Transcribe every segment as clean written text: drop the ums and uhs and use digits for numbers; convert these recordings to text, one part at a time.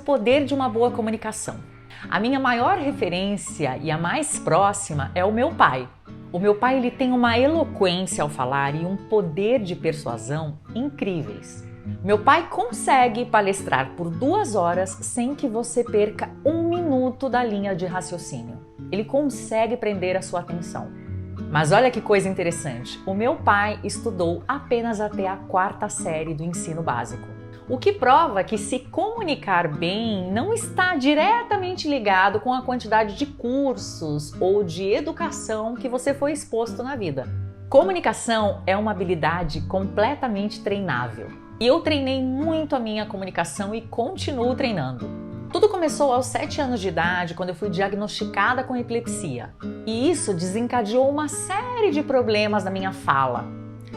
poder de uma boa comunicação. A minha maior referência e a mais próxima é o meu pai. O meu pai ele tem uma eloquência ao falar e um poder de persuasão incríveis. Meu pai consegue palestrar por 2 horas sem que você perca 1 minuto da linha de raciocínio. Ele consegue prender a sua atenção. Mas olha que coisa interessante, o meu pai estudou apenas até a 4ª série do ensino básico. O que prova que se comunicar bem não está diretamente ligado com a quantidade de cursos ou de educação que você foi exposto na vida. Comunicação é uma habilidade completamente treinável. E eu treinei muito a minha comunicação e continuo treinando. Tudo começou aos 7 anos de idade, quando eu fui diagnosticada com epilepsia. E isso desencadeou uma série de problemas na minha fala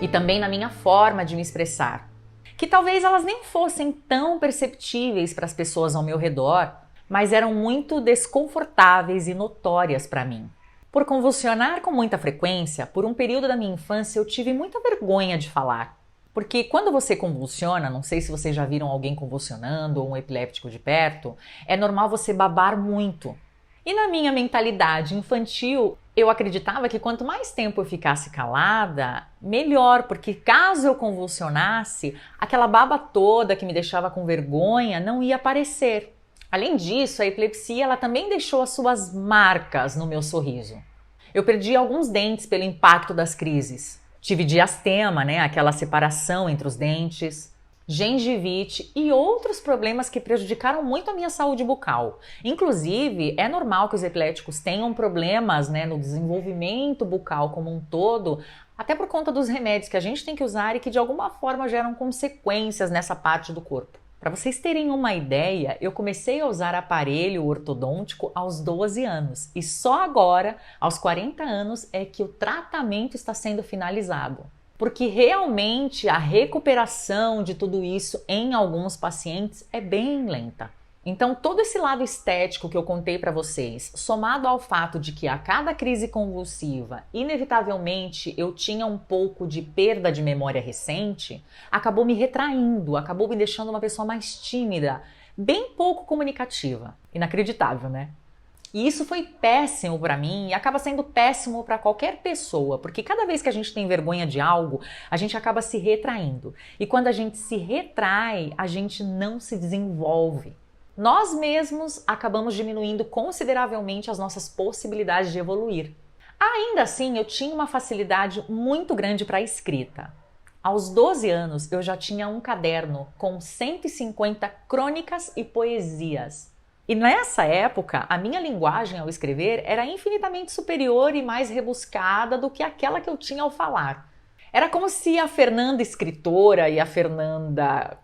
e também na minha forma de me expressar, que talvez elas nem fossem tão perceptíveis para as pessoas ao meu redor, mas eram muito desconfortáveis e notórias para mim. Por convulsionar com muita frequência, por um período da minha infância eu tive muita vergonha de falar. Porque quando você convulsiona, não sei se vocês já viram alguém convulsionando ou um epiléptico de perto, é normal você babar muito. E na minha mentalidade infantil, eu acreditava que quanto mais tempo eu ficasse calada, melhor, porque caso eu convulsionasse, aquela baba toda que me deixava com vergonha não ia aparecer. Além disso, a epilepsia ela também deixou as suas marcas no meu sorriso. Eu perdi alguns dentes pelo impacto das crises. Tive diastema, aquela separação entre os dentes, gengivite e outros problemas que prejudicaram muito a minha saúde bucal. Inclusive, é normal que os epiléticos tenham problemas no desenvolvimento bucal como um todo, até por conta dos remédios que a gente tem que usar e que de alguma forma geram consequências nessa parte do corpo. Para vocês terem uma ideia, eu comecei a usar aparelho ortodôntico aos 12 anos e só agora, aos 40 anos, é que o tratamento está sendo finalizado. Porque realmente a recuperação de tudo isso em alguns pacientes é bem lenta. Então todo esse lado estético que eu contei para vocês, somado ao fato de que a cada crise convulsiva, inevitavelmente eu tinha um pouco de perda de memória recente, acabou me retraindo, acabou me deixando uma pessoa mais tímida, bem pouco comunicativa. Inacreditável, né? E isso foi péssimo para mim e acaba sendo péssimo para qualquer pessoa, porque cada vez que a gente tem vergonha de algo, a gente acaba se retraindo. E quando a gente se retrai, a gente não se desenvolve. Nós mesmos acabamos diminuindo consideravelmente as nossas possibilidades de evoluir. Ainda assim, eu tinha uma facilidade muito grande para a escrita. Aos 12 anos, eu já tinha um caderno com 150 crônicas e poesias. E nessa época, a minha linguagem ao escrever era infinitamente superior e mais rebuscada do que aquela que eu tinha ao falar. Era como se a Fernanda escritora e a Fernanda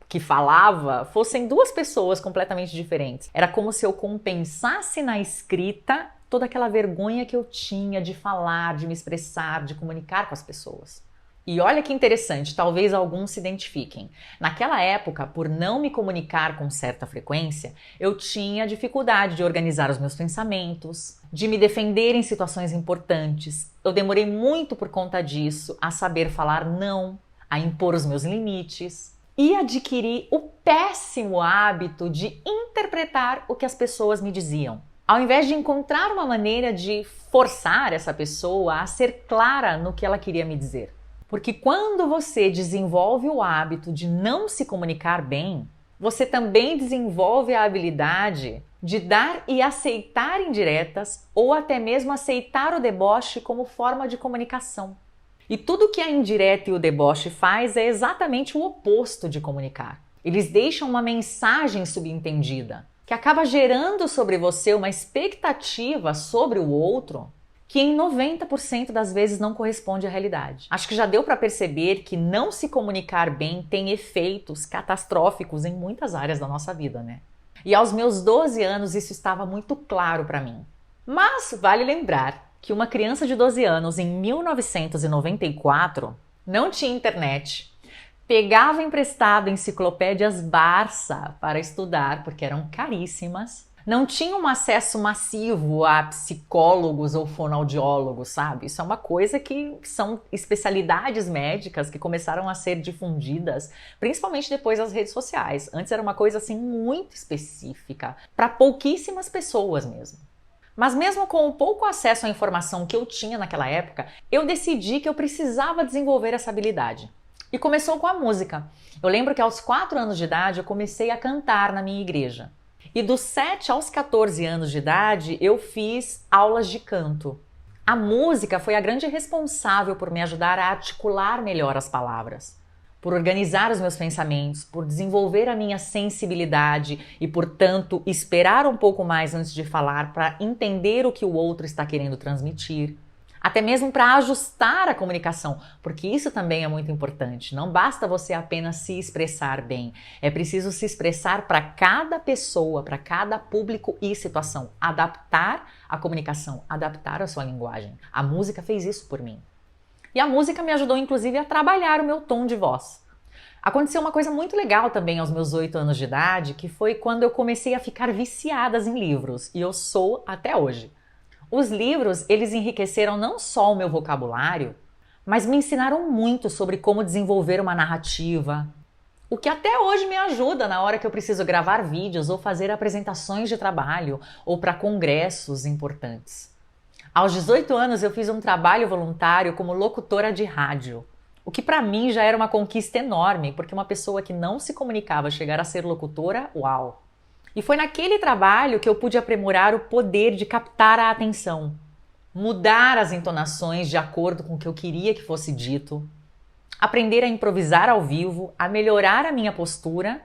que falava fossem 2 pessoas completamente diferentes. Era como se eu compensasse na escrita toda aquela vergonha que eu tinha de falar, de me expressar, de comunicar com as pessoas. E olha que interessante, talvez alguns se identifiquem. Naquela época, por não me comunicar com certa frequência, eu tinha dificuldade de organizar os meus pensamentos, de me defender em situações importantes. Eu demorei muito por conta disso a saber falar não, a impor os meus limites. E adquiri o péssimo hábito de interpretar o que as pessoas me diziam. Ao invés de encontrar uma maneira de forçar essa pessoa a ser clara no que ela queria me dizer. Porque quando você desenvolve o hábito de não se comunicar bem, você também desenvolve a habilidade de dar e aceitar indiretas ou até mesmo aceitar o deboche como forma de comunicação. E tudo que a indireta e o deboche faz é exatamente o oposto de comunicar. Eles deixam uma mensagem subentendida, que acaba gerando sobre você uma expectativa sobre o outro que em 90% das vezes não corresponde à realidade. Acho que já deu para perceber que não se comunicar bem tem efeitos catastróficos em muitas áreas da nossa vida, né? E aos meus 12 anos isso estava muito claro para mim. Mas vale lembrar que uma criança de 12 anos em 1994 não tinha internet, pegava emprestado enciclopédias Barça para estudar, porque eram caríssimas, não tinha um acesso massivo a psicólogos ou fonoaudiólogos, sabe? Isso é uma coisa que são especialidades médicas que começaram a ser difundidas, principalmente depois das redes sociais. Antes era uma coisa assim muito específica, para pouquíssimas pessoas mesmo. Mas mesmo com o pouco acesso à informação que eu tinha naquela época, eu decidi que eu precisava desenvolver essa habilidade. E começou com a música. Eu lembro que aos 4 anos de idade eu comecei a cantar na minha igreja. E dos 7 aos 14 anos de idade, eu fiz aulas de canto. A música foi a grande responsável por me ajudar a articular melhor as palavras, por organizar os meus pensamentos, por desenvolver a minha sensibilidade e, portanto, esperar um pouco mais antes de falar para entender o que o outro está querendo transmitir. Até mesmo para ajustar a comunicação, porque isso também é muito importante. Não basta você apenas se expressar bem, é preciso se expressar para cada pessoa, para cada público e situação. Adaptar a comunicação, adaptar a sua linguagem. A música fez isso por mim. E a música me ajudou inclusive a trabalhar o meu tom de voz. Aconteceu uma coisa muito legal também aos meus 8 anos de idade, que foi quando eu comecei a ficar viciada em livros, e eu sou até hoje. Os livros, eles enriqueceram não só o meu vocabulário, mas me ensinaram muito sobre como desenvolver uma narrativa, o que até hoje me ajuda na hora que eu preciso gravar vídeos ou fazer apresentações de trabalho ou para congressos importantes. Aos 18 anos eu fiz um trabalho voluntário como locutora de rádio, o que para mim já era uma conquista enorme, porque uma pessoa que não se comunicava chegar a ser locutora, uau! E foi naquele trabalho que eu pude aprimorar o poder de captar a atenção, mudar as entonações de acordo com o que eu queria que fosse dito, aprender a improvisar ao vivo, a melhorar a minha postura,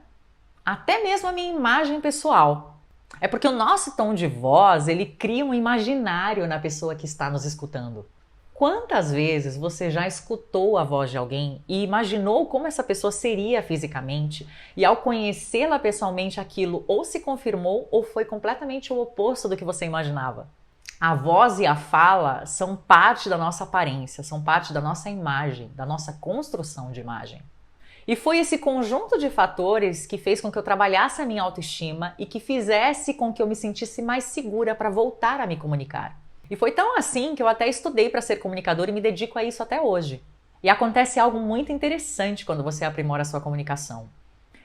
até mesmo a minha imagem pessoal. É porque o nosso tom de voz, ele cria um imaginário na pessoa que está nos escutando. Quantas vezes você já escutou a voz de alguém e imaginou como essa pessoa seria fisicamente e ao conhecê-la pessoalmente aquilo ou se confirmou ou foi completamente o oposto do que você imaginava? A voz e a fala são parte da nossa aparência, são parte da nossa imagem, da nossa construção de imagem. E foi esse conjunto de fatores que fez com que eu trabalhasse a minha autoestima e que fizesse com que eu me sentisse mais segura para voltar a me comunicar. E foi tão assim que eu até estudei para ser comunicadora e me dedico a isso até hoje. E acontece algo muito interessante quando você aprimora a sua comunicação.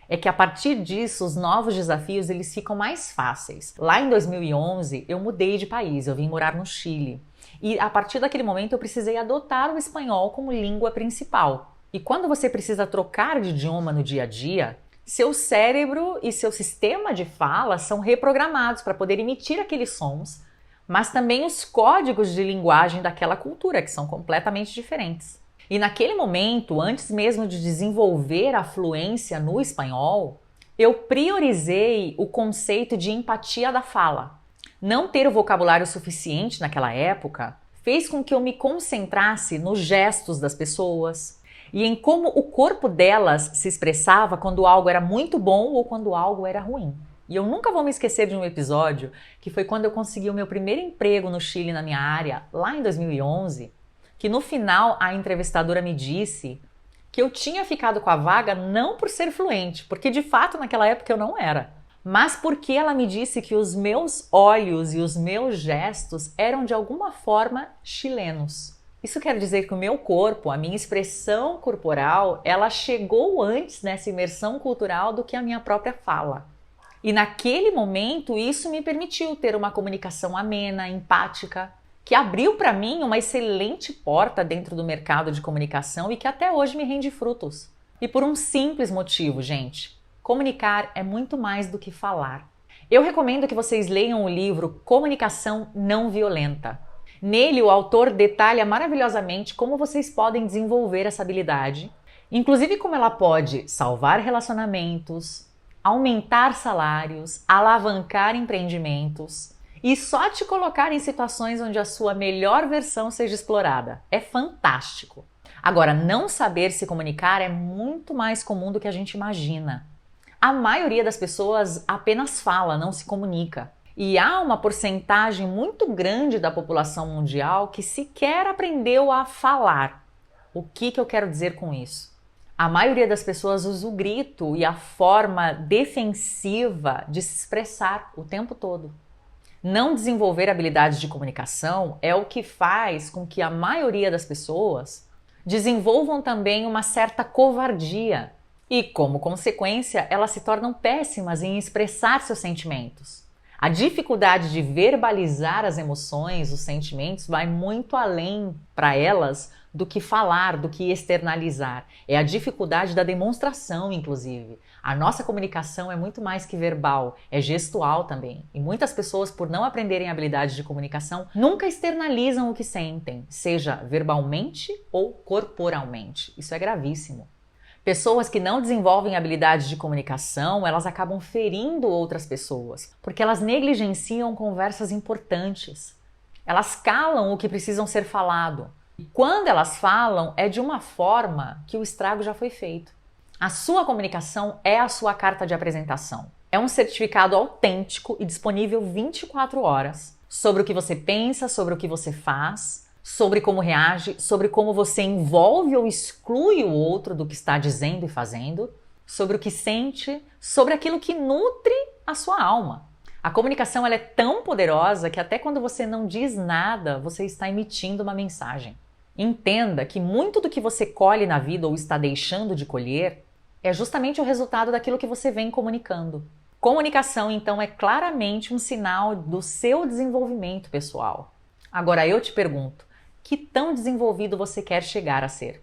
É que a partir disso, os novos desafios eles ficam mais fáceis. Lá em 2011, eu mudei de país, eu vim morar no Chile. E a partir daquele momento eu precisei adotar o espanhol como língua principal. E quando você precisa trocar de idioma no dia a dia, seu cérebro e seu sistema de fala são reprogramados para poder emitir aqueles sons, mas também os códigos de linguagem daquela cultura, que são completamente diferentes. E naquele momento, antes mesmo de desenvolver a fluência no espanhol, eu priorizei o conceito de empatia da fala. Não ter o vocabulário suficiente naquela época fez com que eu me concentrasse nos gestos das pessoas e em como o corpo delas se expressava quando algo era muito bom ou quando algo era ruim. E eu nunca vou me esquecer de um episódio que foi quando eu consegui o meu primeiro emprego no Chile na minha área, lá em 2011, que no final a entrevistadora me disse que eu tinha ficado com a vaga não por ser fluente, porque de fato naquela época eu não era, mas porque ela me disse que os meus olhos e os meus gestos eram de alguma forma chilenos. Isso quer dizer que o meu corpo, a minha expressão corporal, ela chegou antes nessa imersão cultural do que a minha própria fala. E naquele momento isso me permitiu ter uma comunicação amena, empática, que abriu para mim uma excelente porta dentro do mercado de comunicação e que até hoje me rende frutos. E por um simples motivo, gente. Comunicar é muito mais do que falar. Eu recomendo que vocês leiam o livro Comunicação Não Violenta. Nele, o autor detalha maravilhosamente como vocês podem desenvolver essa habilidade, inclusive como ela pode salvar relacionamentos, aumentar salários, alavancar empreendimentos e só te colocar em situações onde a sua melhor versão seja explorada. É fantástico. Agora, não saber se comunicar é muito mais comum do que a gente imagina. A maioria das pessoas apenas fala, não se comunica. E há uma porcentagem muito grande da população mundial que sequer aprendeu a falar. O que eu quero dizer com isso? A maioria das pessoas usa o grito e a forma defensiva de se expressar o tempo todo. Não desenvolver habilidades de comunicação é o que faz com que a maioria das pessoas desenvolvam também uma certa covardia e, como consequência, elas se tornam péssimas em expressar seus sentimentos. A dificuldade de verbalizar as emoções, os sentimentos, vai muito além para elas do que falar, do que externalizar. É a dificuldade da demonstração, inclusive. A nossa comunicação é muito mais que verbal, é gestual também. E muitas pessoas, por não aprenderem habilidades de comunicação, nunca externalizam o que sentem, seja verbalmente ou corporalmente. Isso é gravíssimo. Pessoas que não desenvolvem habilidades de comunicação, elas acabam ferindo outras pessoas, porque elas negligenciam conversas importantes. Elas calam o que precisam ser falado. E quando elas falam, é de uma forma que o estrago já foi feito. A sua comunicação é a sua carta de apresentação. É um certificado autêntico e disponível 24 horas sobre o que você pensa, sobre o que você faz, sobre como reage, sobre como você envolve ou exclui o outro do que está dizendo e fazendo, sobre o que sente, sobre aquilo que nutre a sua alma. A comunicação ela é tão poderosa que até quando você não diz nada, você está emitindo uma mensagem. Entenda que muito do que você colhe na vida ou está deixando de colher é justamente o resultado daquilo que você vem comunicando. Comunicação, então, é claramente um sinal do seu desenvolvimento pessoal. Agora eu te pergunto, que tão desenvolvido você quer chegar a ser?